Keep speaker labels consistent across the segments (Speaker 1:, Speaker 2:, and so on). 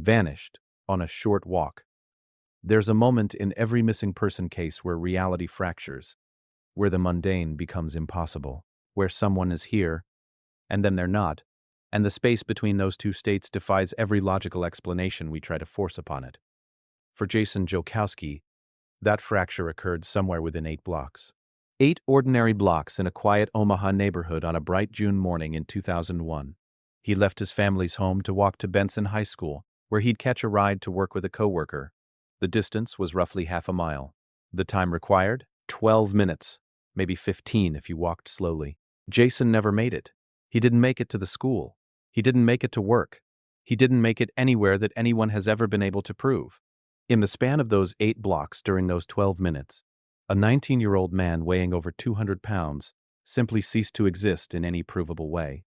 Speaker 1: vanished on a short walk. There's a moment in every missing person case where reality fractures, where the mundane becomes impossible, where someone is here, and then they're not, and the space between those two states defies every logical explanation we try to force upon it. For Jason Jolkowski, that fracture occurred somewhere within 8 blocks. 8 ordinary blocks in a quiet Omaha neighborhood on a bright June morning in 2001. He left his family's home to walk to Benson High School, where he'd catch a ride to work with a coworker. The distance was roughly half a mile. The time required? 12 minutes, maybe 15 if you walked slowly. Jason never made it. He didn't make it to the school. He didn't make it to work. He didn't make it anywhere that anyone has ever been able to prove. In the span of those 8 blocks during those 12 minutes, a 19-year-old man weighing over 200 pounds simply ceased to exist in any provable way.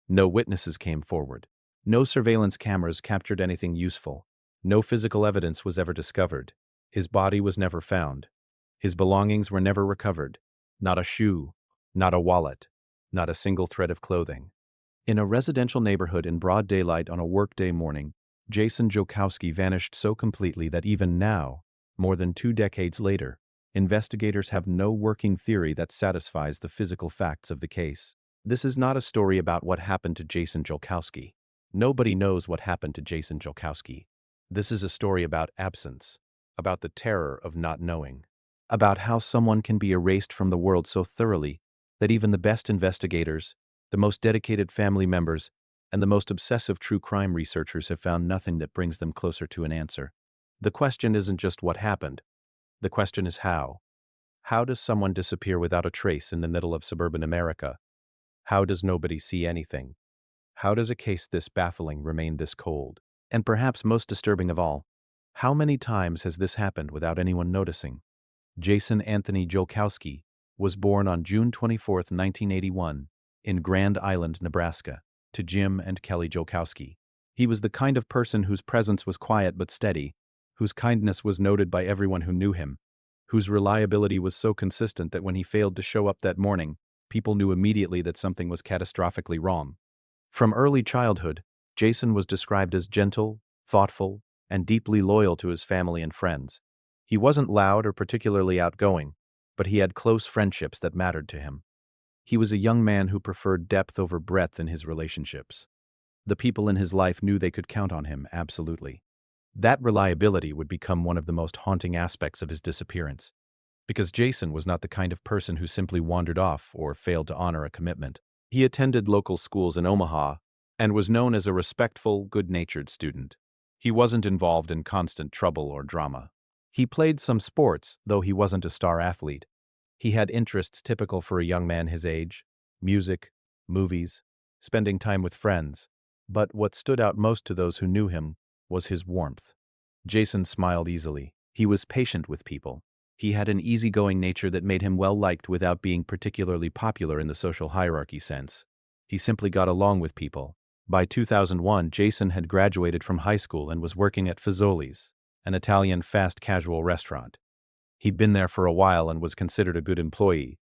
Speaker 1: No witnesses came forward. No surveillance cameras captured anything useful. No physical evidence was ever discovered. His body was never found. His belongings were never recovered. Not a shoe, not a wallet, not a single thread of clothing. In a residential neighborhood in broad daylight on a workday morning, Jason Jolkowski vanished so completely that even now, more than 2 decades later, investigators have no working theory that satisfies the physical facts of the case. This is not a story about what happened to Jason Jolkowski. Nobody knows what happened to Jason Jolkowski. This is a story about absence, about the terror of not knowing, about how someone can be erased from the world so thoroughly that even the best investigators, the most dedicated family members, and the most obsessive true crime researchers have found nothing that brings them closer to an answer. The question isn't just what happened. The question is how. How does someone disappear without a trace in the middle of suburban America? How does nobody see anything? How does a case this baffling remain this cold? And perhaps most disturbing of all, how many times has this happened without anyone noticing? Jason Anthony Jolkowski was born on June 24, 1981, in Grand Island, Nebraska, to Jim and Kelly Jolkowski. He was the kind of person whose presence was quiet but steady, whose kindness was noted by everyone who knew him, whose reliability was so consistent that when he failed to show up that morning, people knew immediately that something was catastrophically wrong. From early childhood, Jason was described as gentle, thoughtful, and deeply loyal to his family and friends. He wasn't loud or particularly outgoing, but he had close friendships that mattered to him. He was a young man who preferred depth over breadth in his relationships. The people in his life knew they could count on him, absolutely. That reliability would become one of the most haunting aspects of his disappearance, because Jason was not the kind of person who simply wandered off or failed to honor a commitment. He attended local schools in Omaha and was known as a respectful, good-natured student. He wasn't involved in constant trouble or drama. He played some sports, though he wasn't a star athlete. He had interests typical for a young man his age: music, movies, spending time with friends. But what stood out most to those who knew him was his warmth. Jason smiled easily. He was patient with people. He had an easygoing nature that made him well-liked without being particularly popular in the social hierarchy sense. He simply got along with people. By 2001, Jason had graduated from high school and was working at Fazoli's, an Italian fast-casual restaurant. He'd been there for a while and was considered a good employee,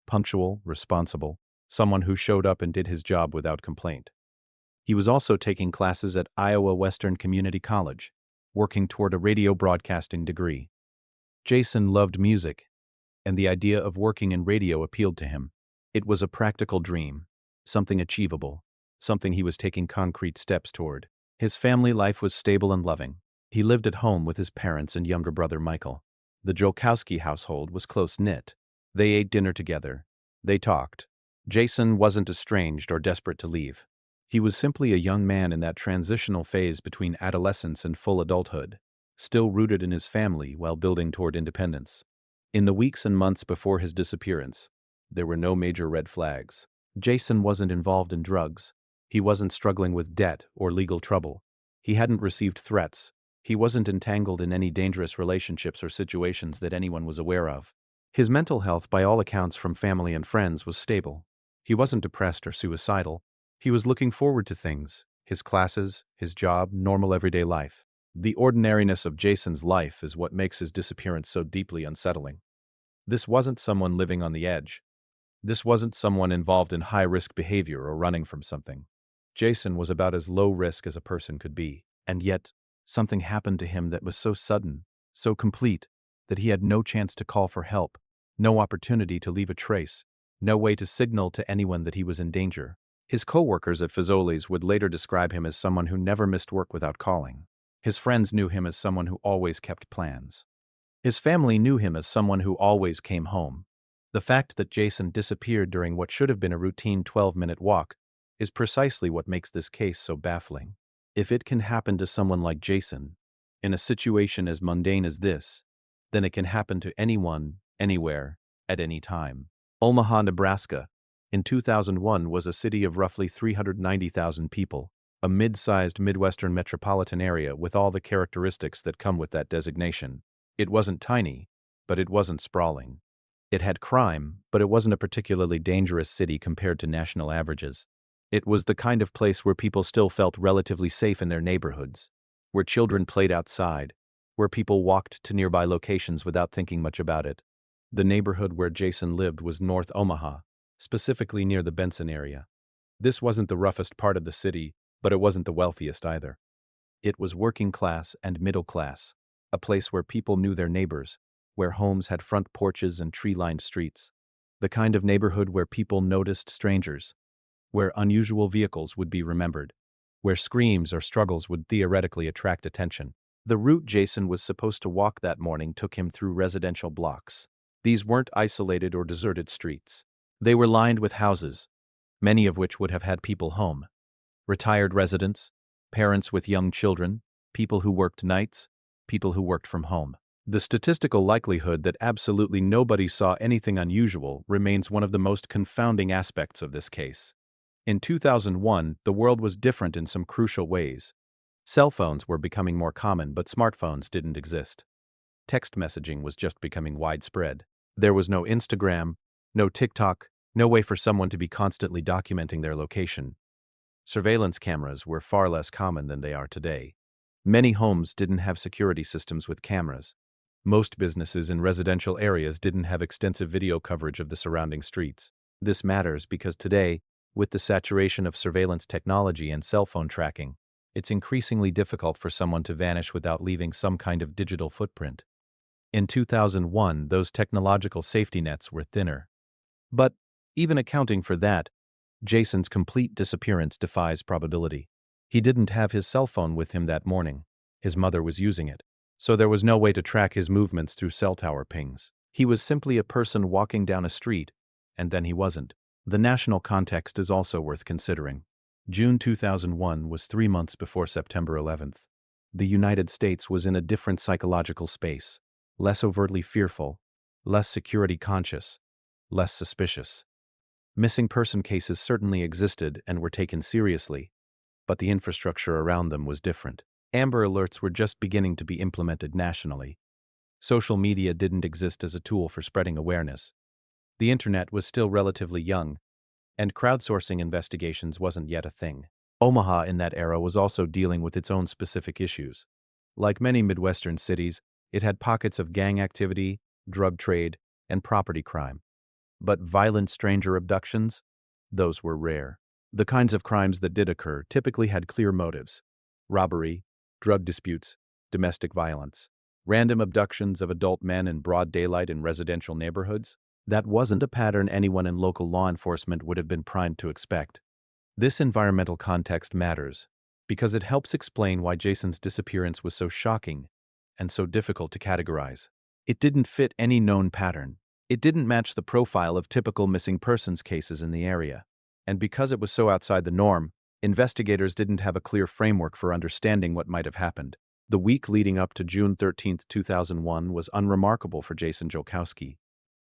Speaker 1: punctual, responsible, someone who showed up and did his job without complaint. He was also taking classes at Iowa Western Community College, working toward a radio broadcasting degree. Jason loved music, and the idea of working in radio appealed to him. It was a practical dream, something achievable, something he was taking concrete steps toward. His family life was stable and loving. He lived at home with his parents and younger brother Michael. The Jolkowski household was close-knit. They ate dinner together. They talked. Jason wasn't estranged or desperate to leave. He was simply a young man in that transitional phase between adolescence and full adulthood, still rooted in his family while building toward independence. In the weeks and months before his disappearance, there were no major red flags. Jason wasn't involved in drugs. He wasn't struggling with debt or legal trouble. He hadn't received threats. He wasn't entangled in any dangerous relationships or situations that anyone was aware of. His mental health, by all accounts from family and friends, was stable. He wasn't depressed or suicidal. He was looking forward to things: his classes, his job, normal everyday life. The ordinariness of Jason's life is what makes his disappearance so deeply unsettling. This wasn't someone living on the edge. This wasn't someone involved in high-risk behavior or running from something. Jason was about as low risk as a person could be, and yet, Something happened to him that was so sudden, so complete, that he had no chance to call for help, no opportunity to leave a trace, no way to signal to anyone that he was in danger. His coworkers at Fazoli's would later describe him as someone who never missed work without calling. His friends knew him as someone who always kept plans. His family knew him as someone who always came home. The fact that Jason disappeared during what should have been a routine 12-minute walk is precisely what makes this case so baffling. If it can happen to someone like Jason, in a situation as mundane as this, then it can happen to anyone, anywhere, at any time. Omaha, Nebraska, in 2001 was a city of roughly 390,000 people, a mid-sized Midwestern metropolitan area with all the characteristics that come with that designation. It wasn't tiny, but it wasn't sprawling. It had crime, but it wasn't a particularly dangerous city compared to national averages. It was the kind of place where people still felt relatively safe in their neighborhoods, where children played outside, where people walked to nearby locations without thinking much about it. The neighborhood where Jason lived was North Omaha, specifically near the Benson area. This wasn't the roughest part of the city, but it wasn't the wealthiest either. It was working class and middle class, a place where people knew their neighbors, where homes had front porches and tree-lined streets. The kind of neighborhood where people noticed strangers, where unusual vehicles would be remembered, where screams or struggles would theoretically attract attention. The route Jason was supposed to walk that morning took him through residential blocks. These weren't isolated or deserted streets. They were lined with houses, many of which would have had people home. Retired residents, parents with young children, people who worked nights, people who worked from home. The statistical likelihood that absolutely nobody saw anything unusual remains one of the most confounding aspects of this case. In 2001, the world was different in some crucial ways. Cell phones were becoming more common, but smartphones didn't exist. Text messaging was just becoming widespread. There was no Instagram, no TikTok, no way for someone to be constantly documenting their location. Surveillance cameras were far less common than they are today. Many homes didn't have security systems with cameras. Most businesses in residential areas didn't have extensive video coverage of the surrounding streets. This matters because today, with the saturation of surveillance technology and cell phone tracking, it's increasingly difficult for someone to vanish without leaving some kind of digital footprint. In 2001, those technological safety nets were thinner. But, even accounting for that, Jason's complete disappearance defies probability. He didn't have his cell phone with him that morning. His mother was using it, so there was no way to track his movements through cell tower pings. He was simply a person walking down a street, and then he wasn't. The national context is also worth considering. June 2001 was 3 months before September 11th. The United States was in a different psychological space, less overtly fearful, less security conscious, less suspicious. Missing person cases certainly existed and were taken seriously, but the infrastructure around them was different. Amber Alerts were just beginning to be implemented nationally. Social media didn't exist as a tool for spreading awareness. The internet was still relatively young, and crowdsourcing investigations wasn't yet a thing. Omaha in that era was also dealing with its own specific issues. Like many Midwestern cities, it had pockets of gang activity, drug trade, and property crime. But violent stranger abductions? Those were rare. The kinds of crimes that did occur typically had clear motives: robbery, drug disputes, domestic violence. Random abductions of adult men in broad daylight in residential neighborhoods? That wasn't a pattern anyone in local law enforcement would have been primed to expect. This environmental context matters, because it helps explain why Jason's disappearance was so shocking and so difficult to categorize. It didn't fit any known pattern. It didn't match the profile of typical missing persons cases in the area. And because it was so outside the norm, investigators didn't have a clear framework for understanding what might have happened. The week leading up to June 13, 2001 was unremarkable for Jason Jolkowski.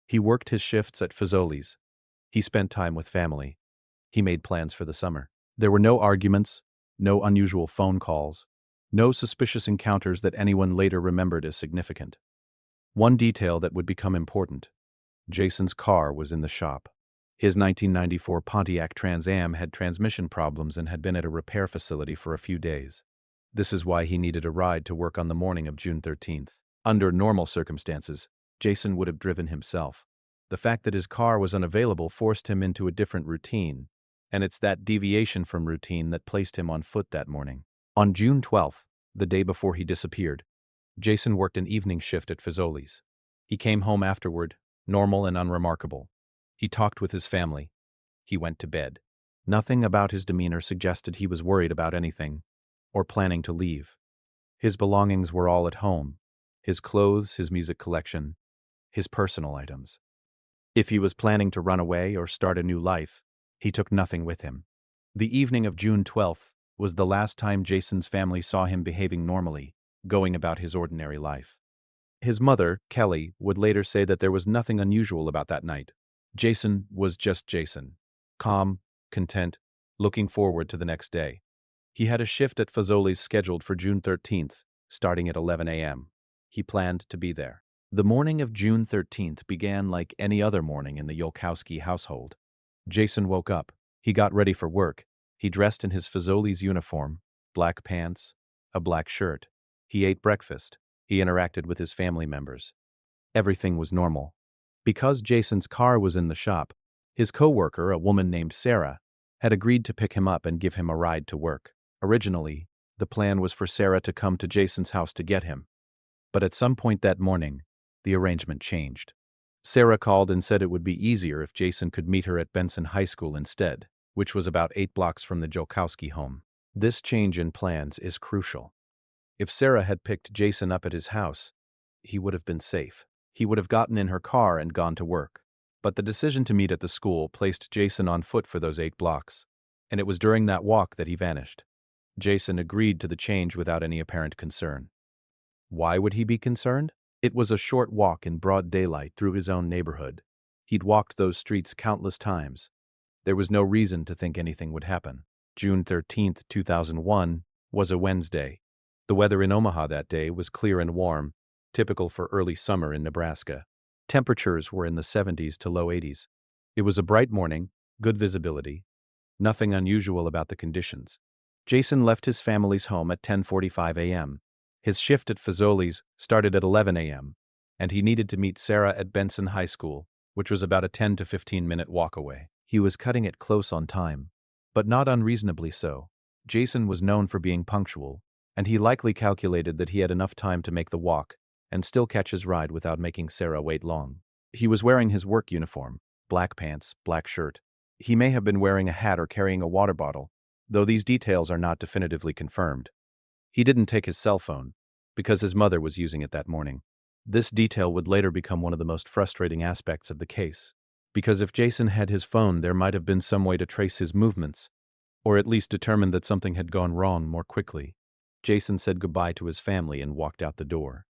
Speaker 1: He worked his shifts at Fazoli's. He spent time with family. He made plans for the summer. There were no arguments, no unusual phone calls, no suspicious encounters that anyone later remembered as significant. One detail that would become important: Jason's car was in the shop. His 1994 Pontiac Trans Am had transmission problems and had been at a repair facility for a few days. This is why he needed a ride to work on the morning of June 13th. Under normal circumstances, Jason would have driven himself. The fact that his car was unavailable forced him into a different routine, and it's that deviation from routine that placed him on foot that morning. On June 12th, The day before he disappeared, Jason worked an evening shift at Fazoli's. He came home afterward, normal and unremarkable. He talked with his family. He went to bed. Nothing about his demeanor suggested he was worried about anything or planning to leave. His belongings were all at home: his clothes, his music collection, his personal items. If he was planning to run away or start a new life, he took nothing with him. The evening of June 12th was the last time Jason's family saw him behaving normally, going about his ordinary life. His mother, Kelly, would later say that there was nothing unusual about that night. Jason was just Jason. Calm, content, looking forward to the next day. He had a shift at Fazoli's scheduled for June 13th, starting at 11 a.m. He planned to be there. The morning of June 13th began like any other morning in the Jolkowski household. Jason woke up. He got ready for work. He dressed in his Fazoli's uniform, black pants, a black shirt. He ate breakfast. He interacted with his family members. Everything was normal. Because Jason's car was in the shop, his coworker, a woman named Sarah, had agreed to pick him up and give him a ride to work. Originally, the plan was for Sarah to come to Jason's house to get him. But at some point that morning, the arrangement changed. Sarah called and said it would be easier if Jason could meet her at Benson High School instead, which was about 8 blocks from the Jolkowski home. This change in plans is crucial. If Sarah had picked Jason up at his house, he would have been safe. He would have gotten in her car and gone to work. But the decision to meet at the school placed Jason on foot for those 8 blocks, and it was during that walk that he vanished. Jason agreed to the change without any apparent concern. Why would he be concerned? It was a short walk in broad daylight through his own neighborhood. He'd walked those streets countless times. There was no reason to think anything would happen. June 13th, 2001 was a Wednesday. The weather in Omaha that day was clear and warm, typical for early summer in Nebraska. Temperatures were in the 70s to low 80s. It was a bright morning, good visibility. Nothing unusual about the conditions. Jason left his family's home at 10:45 a.m. His shift at Fazoli's started at 11 a.m., and he needed to meet Sarah at Benson High School, which was about a 10 to 15-minute walk away. He was cutting it close on time, but not unreasonably so. Jason was known for being punctual, and he likely calculated that he had enough time to make the walk and still catch his ride without making Sarah wait long. He was wearing his work uniform, black pants, black shirt. He may have been wearing a hat or carrying a water bottle, though these details are not definitively confirmed. He didn't take his cell phone, because his mother was using it that morning. This detail would later become one of the most frustrating aspects of the case, because if Jason had his phone, there might have been some way to trace his movements, or at least determine that something had gone wrong more quickly. Jason said goodbye to his family and walked out the door.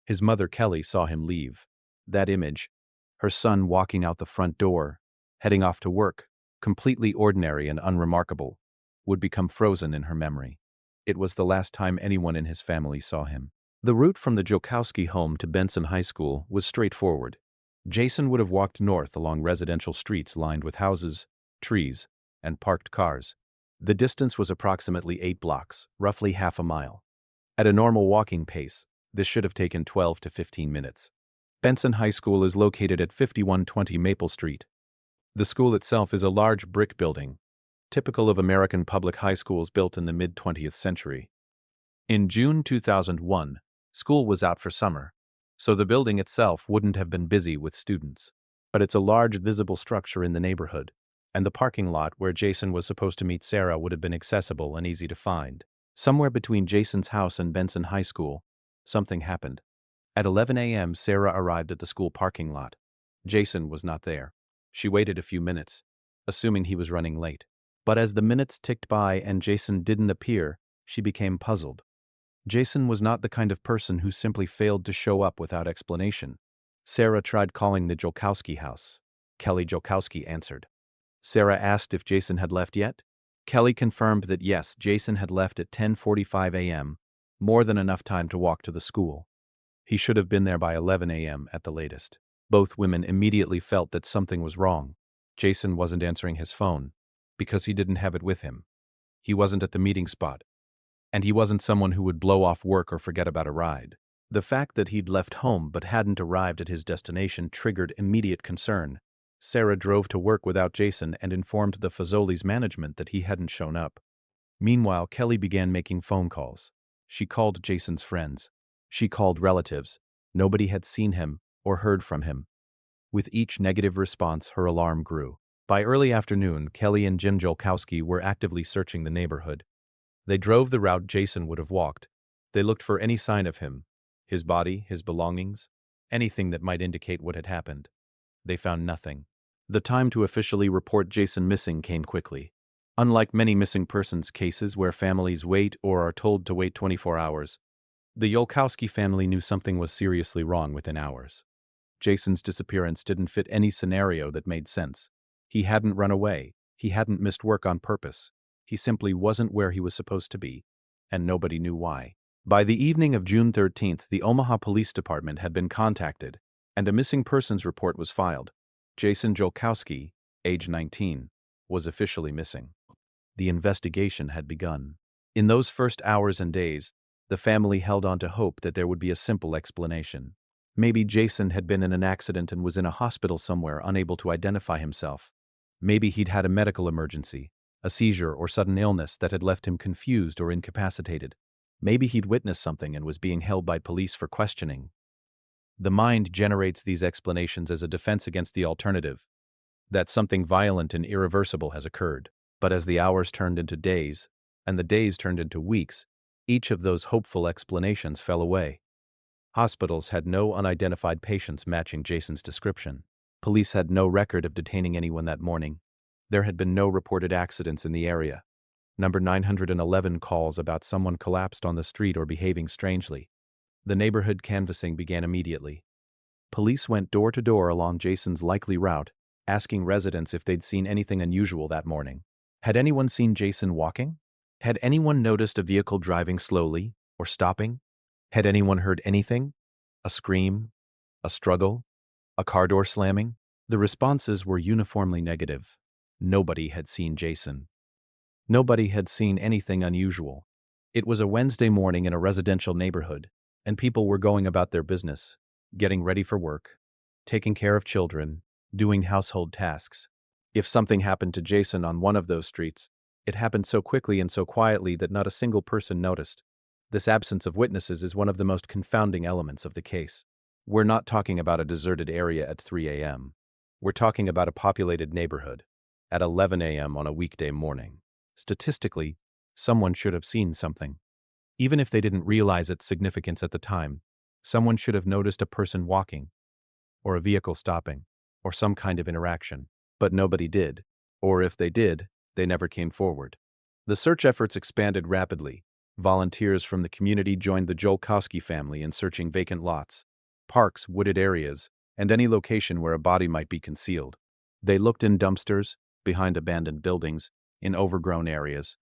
Speaker 1: His mother, Kelly, saw him leave. That image, her son walking out the front door, heading off to work, completely ordinary and unremarkable, would become frozen in her memory. It was the last time anyone in his family saw him. The route from the Jolkowski home to Benson High School was straightforward. Jason would have walked north along residential streets lined with houses, trees, and parked cars. The distance was approximately 8 blocks, roughly half a mile. At a normal walking pace, this should have taken 12 to 15 minutes. Benson High School is located at 5120 Maple Street. The school itself is a large brick building, typical of American public high schools built in the mid-20th century. In June 2001, school was out for summer, so the building itself wouldn't have been busy with students. But it's a large visible structure in the neighborhood, and the parking lot where Jason was supposed to meet Sarah would have been accessible and easy to find. Somewhere between Jason's house and Benson High School, something happened. At 11 a.m., Sarah arrived at the school parking lot. Jason was not there. She waited a few minutes, assuming he was running late. But as the minutes ticked by and Jason didn't appear, she became puzzled. Jason was not the kind of person who simply failed to show up without explanation. Sarah tried calling the Jolkowski house. Kelly Jolkowski answered. Sarah asked if Jason had left yet. Kelly confirmed that yes, Jason had left at 10:45 a.m., more than enough time to walk to the school. He should have been there by 11 a.m. at the latest. Both women immediately felt that something was wrong. Jason wasn't answering his phone, because he didn't have it with him. He wasn't at the meeting spot, and he wasn't someone who would blow off work or forget about a ride. The fact that he'd left home but hadn't arrived at his destination triggered immediate concern. Sarah drove to work without Jason and informed the Fazoli's management that he hadn't shown up. Meanwhile, Kelly began making phone calls. She called Jason's friends. She called relatives. Nobody had seen him or heard from him. With each negative response, her alarm grew. By early afternoon, Kelly and Jim Jolkowski were actively searching the neighborhood. They drove the route Jason would have walked. They looked for any sign of him, his body, his belongings, anything that might indicate what had happened. They found nothing. The time to officially report Jason missing came quickly. Unlike many missing persons cases where families wait or are told to wait 24 hours, the Jolkowski family knew something was seriously wrong within hours. Jason's disappearance didn't fit any scenario that made sense. He hadn't run away. He hadn't missed work on purpose. He simply wasn't where he was supposed to be, and nobody knew why. By the evening of June 13th, the Omaha Police Department had been contacted, and a missing persons report was filed. Jason Jolkowski, age 19, was officially missing. The investigation had begun. In those first hours and days, the family held on to hope that there would be a simple explanation. Maybe Jason had been in an accident and was in a hospital somewhere, unable to identify himself. Maybe he'd had a medical emergency, a seizure or sudden illness that had left him confused or incapacitated. Maybe he'd witnessed something and was being held by police for questioning. The mind generates these explanations as a defense against the alternative, that something violent and irreversible has occurred. But as the hours turned into days, and the days turned into weeks, each of those hopeful explanations fell away. Hospitals had no unidentified patients matching Jason's description. Police had no record of detaining anyone that morning. There had been no reported accidents in the area. Number 911 calls about someone collapsed on the street or behaving strangely. The neighborhood canvassing began immediately. Police went door to door along Jason's likely route, asking residents if they'd seen anything unusual that morning. Had anyone seen Jason walking? Had anyone noticed a vehicle driving slowly or stopping? Had anyone heard anything? A scream? A struggle? A car door slamming? The responses were uniformly negative. Nobody had seen Jason. Nobody had seen anything unusual. It was a Wednesday morning in a residential neighborhood, and people were going about their business, getting ready for work, taking care of children, doing household tasks. If something happened to Jason on one of those streets, it happened so quickly and so quietly that not a single person noticed. This absence of witnesses is one of the most confounding elements of the case. We're not talking about a deserted area at 3 a.m. We're talking about a populated neighborhood at 11 a.m. on a weekday morning. Statistically, someone should have seen something. Even if they didn't realize its significance at the time, someone should have noticed a person walking, or a vehicle stopping, or some kind of interaction. But nobody did, or if they did, they never came forward. The search efforts expanded rapidly. Volunteers from the community joined the Jolkowski family in searching vacant lots, parks, wooded areas, and any location where a body might be concealed. They looked in dumpsters, behind abandoned buildings, in overgrown areas.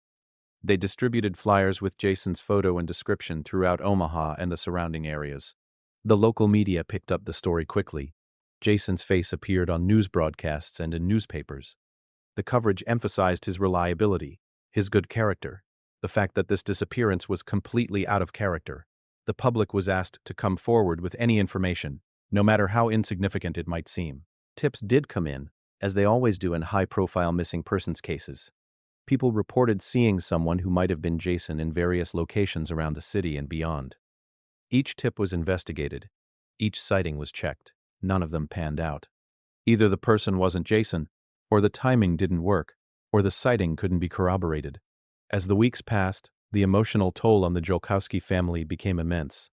Speaker 1: They distributed flyers with Jason's photo and description throughout Omaha and the surrounding areas. The local media picked up the story quickly. Jason's face appeared on news broadcasts and in newspapers. The coverage emphasized his reliability, his good character, the fact that this disappearance was completely out of character. The public was asked to come forward with any information, no matter how insignificant it might seem. Tips did come in, as they always do in high-profile missing persons cases. People reported seeing someone who might have been Jason in various locations around the city and beyond. Each tip was investigated. Each sighting was checked. None of them panned out. Either the person wasn't Jason, or the timing didn't work, or the sighting couldn't be corroborated. As the weeks passed, the emotional toll on the Jolkowski family became immense.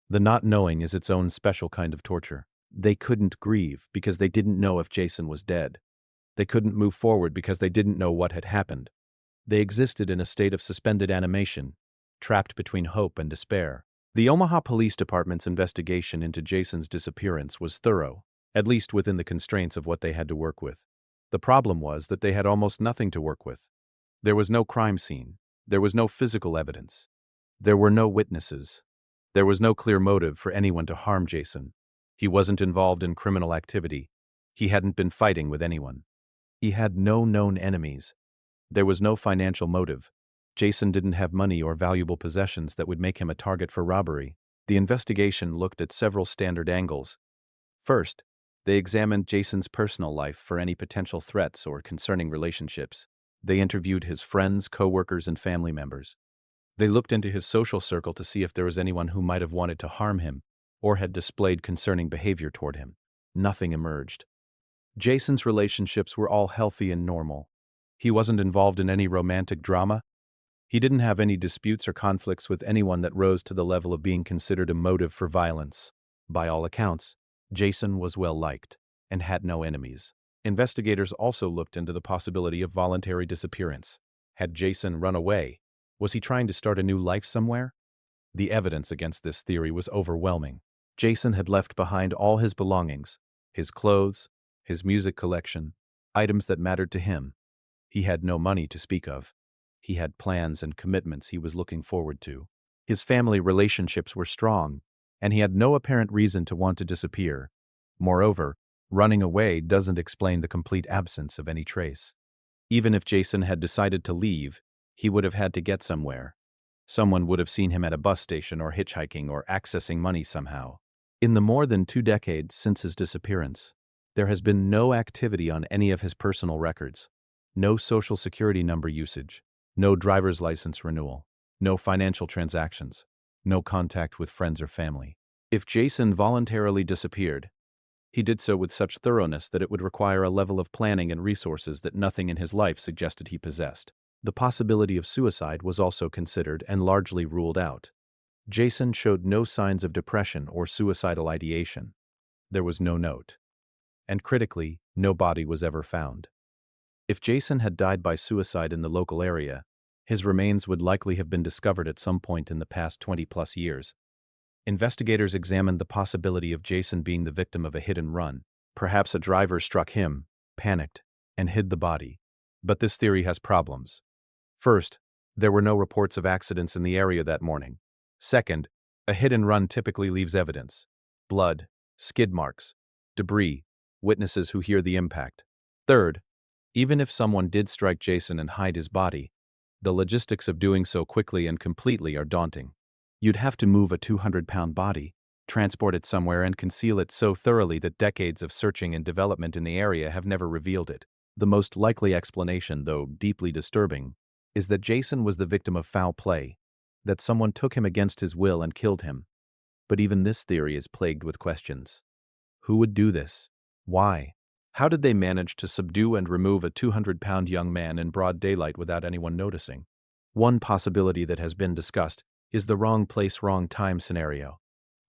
Speaker 1: The not knowing is its own special kind of torture. They couldn't grieve because they didn't know if Jason was dead. They couldn't move forward because they didn't know what had happened. They existed in a state of suspended animation, trapped between hope and despair. The Omaha Police Department's investigation into Jason's disappearance was thorough, at least within the constraints of what they had to work with. The problem was that they had almost nothing to work with. There was no crime scene. There was no physical evidence. There were no witnesses. There was no clear motive for anyone to harm Jason. He wasn't involved in criminal activity. He hadn't been fighting with anyone. He had no known enemies. There was no financial motive. Jason didn't have money or valuable possessions that would make him a target for robbery. The investigation looked at several standard angles. First, they examined Jason's personal life for any potential threats or concerning relationships. They interviewed his friends, coworkers, and family members. They looked into his social circle to see if there was anyone who might have wanted to harm him or had displayed concerning behavior toward him. Nothing emerged. Jason's relationships were all healthy and normal. He wasn't involved in any romantic drama. He didn't have any disputes or conflicts with anyone that rose to the level of being considered a motive for violence. By all accounts, Jason was well liked and had no enemies. Investigators also looked into the possibility of voluntary disappearance. Had Jason run away? Was he trying to start a new life somewhere? The evidence against this theory was overwhelming. Jason had left behind all his belongings, his clothes, his music collection, items that mattered to him. He had no money to speak of. He had plans and commitments he was looking forward to. His family relationships were strong, and he had no apparent reason to want to disappear. Moreover, running away doesn't explain the complete absence of any trace. Even if Jason had decided to leave, he would have had to get somewhere. Someone would have seen him at a bus station or hitchhiking or accessing money somehow. In the more than 2 decades since his disappearance, there has been no activity on any of his personal records. No social security number usage, no driver's license renewal, no financial transactions, no contact with friends or family. If Jason voluntarily disappeared, he did so with such thoroughness that it would require a level of planning and resources that nothing in his life suggested he possessed. The possibility of suicide was also considered and largely ruled out. Jason showed no signs of depression or suicidal ideation. There was no note. And critically, no body was ever found. If Jason had died by suicide in the local area, his remains would likely have been discovered at some point in the past 20-plus years. Investigators examined the possibility of Jason being the victim of a hit and run. Perhaps a driver struck him, panicked, and hid the body. But this theory has problems. First, there were no reports of accidents in the area that morning. Second, a hit and run typically leaves evidence: blood, skid marks, debris, witnesses who hear the impact. Third, even if someone did strike Jason and hide his body, the logistics of doing so quickly and completely are daunting. You'd have to move a 200-pound body, transport it somewhere, and conceal it so thoroughly that decades of searching and development in the area have never revealed it. The most likely explanation, though deeply disturbing, is that Jason was the victim of foul play, that someone took him against his will and killed him. But even this theory is plagued with questions. Who would do this? Why? How did they manage to subdue and remove a 200-pound young man in broad daylight without anyone noticing? One possibility that has been discussed is the wrong place, wrong time scenario.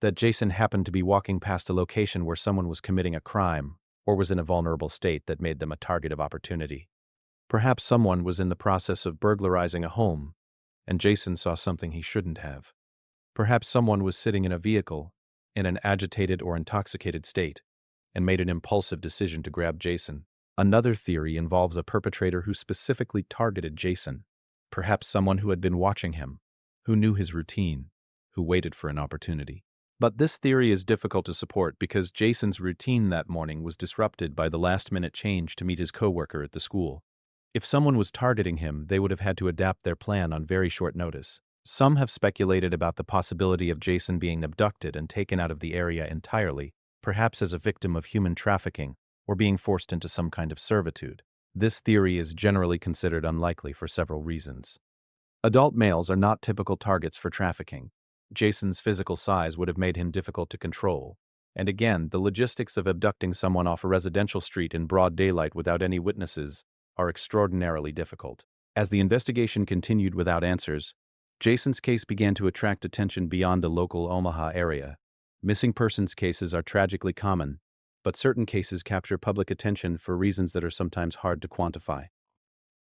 Speaker 1: That Jason happened to be walking past a location where someone was committing a crime or was in a vulnerable state that made them a target of opportunity. Perhaps someone was in the process of burglarizing a home, and Jason saw something he shouldn't have. Perhaps someone was sitting in a vehicle in an agitated or intoxicated state and made an impulsive decision to grab Jason. Another theory involves a perpetrator who specifically targeted Jason. Perhaps someone who had been watching him, who knew his routine, who waited for an opportunity. But this theory is difficult to support because Jason's routine that morning was disrupted by the last-minute change to meet his coworker at the school. If someone was targeting him, they would have had to adapt their plan on very short notice. Some have speculated about the possibility of Jason being abducted and taken out of the area entirely, perhaps as a victim of human trafficking or being forced into some kind of servitude. This theory is generally considered unlikely for several reasons. Adult males are not typical targets for trafficking. Jason's physical size would have made him difficult to control. And again, the logistics of abducting someone off a residential street in broad daylight without any witnesses are extraordinarily difficult. As the investigation continued without answers, Jason's case began to attract attention beyond the local Omaha area. Missing persons cases are tragically common, but certain cases capture public attention for reasons that are sometimes hard to quantify.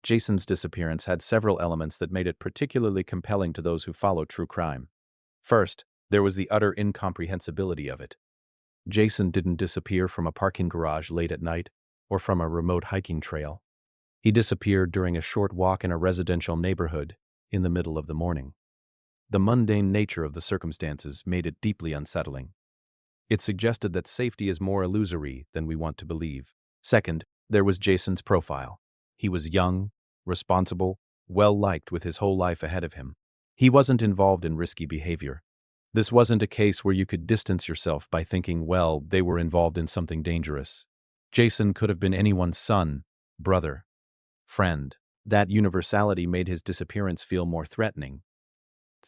Speaker 1: Jason's disappearance had several elements that made it particularly compelling to those who follow true crime. First, there was the utter incomprehensibility of it. Jason didn't disappear from a parking garage late at night or from a remote hiking trail. He disappeared during a short walk in a residential neighborhood in the middle of the morning. The mundane nature of the circumstances made it deeply unsettling. It suggested that safety is more illusory than we want to believe. Second, there was Jason's profile. He was young, responsible, well-liked with his whole life ahead of him. He wasn't involved in risky behavior. This wasn't a case where you could distance yourself by thinking, well, they were involved in something dangerous. Jason could have been anyone's son, brother, friend. That universality made his disappearance feel more threatening.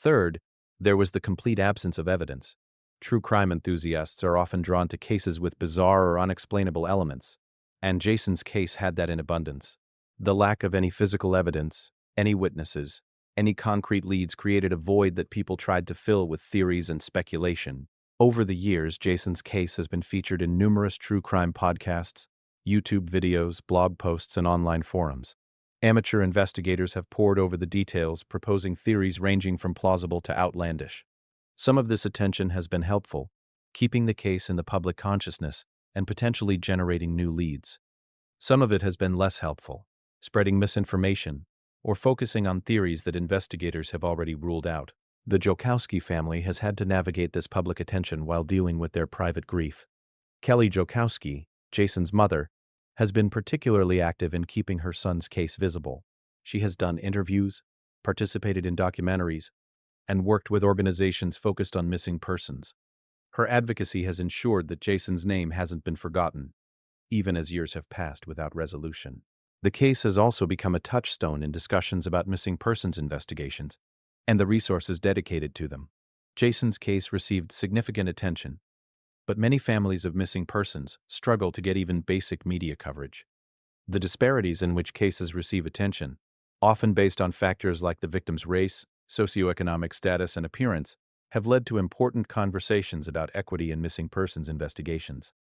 Speaker 1: Third, there was the complete absence of evidence. True crime enthusiasts are often drawn to cases with bizarre or unexplainable elements, and Jason's case had that in abundance. The lack of any physical evidence, any witnesses, any concrete leads created a void that people tried to fill with theories and speculation. Over the years, Jason's case has been featured in numerous true crime podcasts, YouTube videos, blog posts, and online forums. Amateur investigators have pored over the details, proposing theories ranging from plausible to outlandish. Some of this attention has been helpful, keeping the case in the public consciousness and potentially generating new leads. Some of it has been less helpful, spreading misinformation or focusing on theories that investigators have already ruled out. The Jolkowski family has had to navigate this public attention while dealing with their private grief. Kelly Jolkowski, Jason's mother, has been particularly active in keeping her son's case visible. She has done interviews, participated in documentaries, and worked with organizations focused on missing persons. Her advocacy has ensured that Jason's name hasn't been forgotten, even as years have passed without resolution. The case has also become a touchstone in discussions about missing persons investigations and the resources dedicated to them. Jason's case received significant attention, but many families of missing persons struggle to get even basic media coverage. The disparities in which cases receive attention, often based on factors like the victim's race, socioeconomic status, and appearance, have led to important conversations about equity in missing persons investigations.